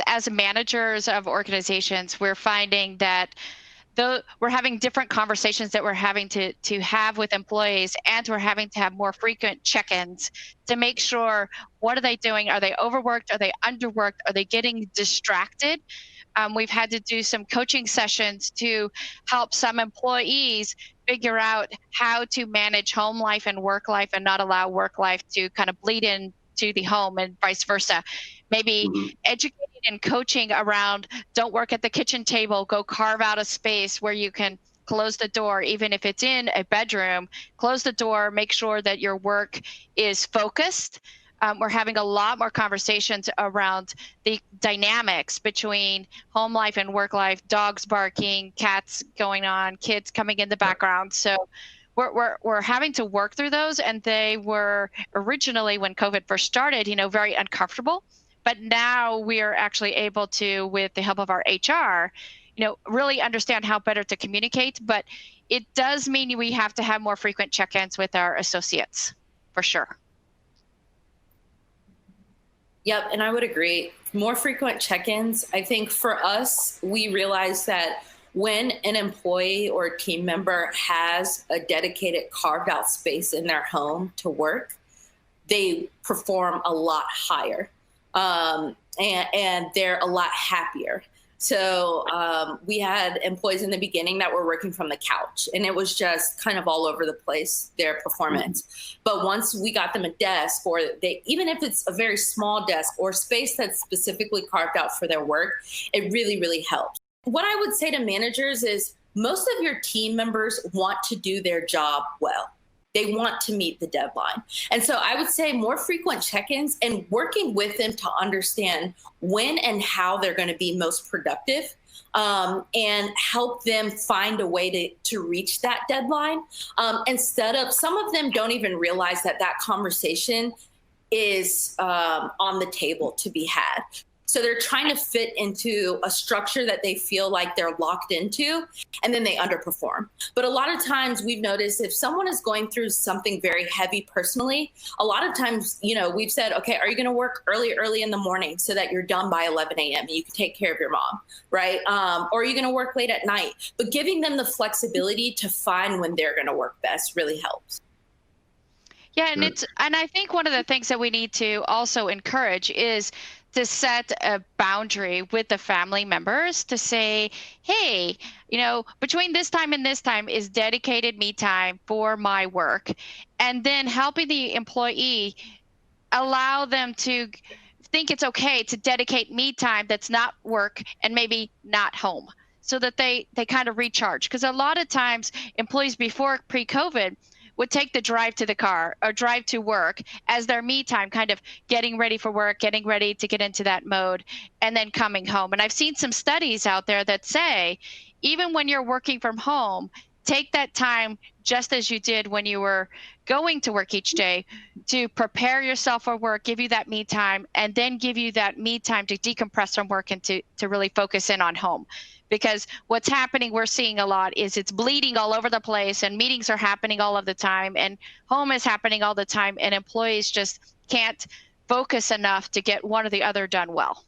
As managers of organizations, we're finding that we're having different conversations that we're having to have with employees, and we're having to have more frequent check-ins to make sure, what are they doing? Are they overworked? Are they underworked? Are they getting distracted? We've had to do some coaching sessions to help some employees figure out how to manage home life and work life and not allow work life to kind of bleed into the home and vice versa. Maybe Mhm. educating and coaching around, don't work at the kitchen table, go carve out a space where you can close the door, even if it's in a bedroom, close the door, make sure that your work is focused. We're having a lot more conversations around the dynamics between home life and work life, dogs barking, cats going on, kids coming in the background. So we're having to work through those, and they were originally, when COVID first started, very uncomfortable. But now we are actually able to, with the help of our HR, really understand how better to communicate. But it does mean we have to have more frequent check-ins with our associates, for sure. Yep, and I would agree. More frequent check-ins. I think for us, we realize that when an employee or team member has a dedicated carved out space in their home to work, they perform a lot higher, and they're a lot happier. So we had employees in the beginning that were working from the couch, and it was just kind of all over the place, their performance. But once we got them a desk, or they, even if it's a very small desk or space that's specifically carved out for their work, it really, really helps. What I would say to managers is, most of your team members want to do their job well. They want to meet the deadline. And so I would say more frequent check-ins and working with them to understand when and how they're going to be most productive, and help them find a way to reach that deadline. Instead of, some of them don't even realize that that conversation is on the table to be had. So they're trying to fit into a structure that they feel like they're locked into, and then they underperform. But a lot of times we've noticed, if someone is going through something very heavy personally, a lot of times, we've said, okay, are you going to work early in the morning so that you're done by 11 a.m. and you can take care of your mom, right? Or are you going to work late at night? But giving them the flexibility to find when they're going to work best really helps. Yeah, and Right. I think one of the things that we need to also encourage is to set a boundary with the family members to say, hey, between this time and this time is dedicated me time for my work. And then helping the employee, allow them to think it's okay to dedicate me time that's not work and maybe not home, so that they kind of recharge. Because a lot of times employees before pre-COVID would take the drive to the car or drive to work as their me time, kind of getting ready for work, getting ready to get into that mode, and then coming home. And I've seen some studies out there that say, even when you're working from home, take that time just as you did when you were going to work each day, to prepare yourself for work, give you that me time, and then give you that me time to decompress from work and to really focus in on home. Because what's happening, we're seeing a lot, is it's bleeding all over the place, and meetings are happening all of the time, and home is happening all the time, and employees just can't focus enough to get one or the other done well.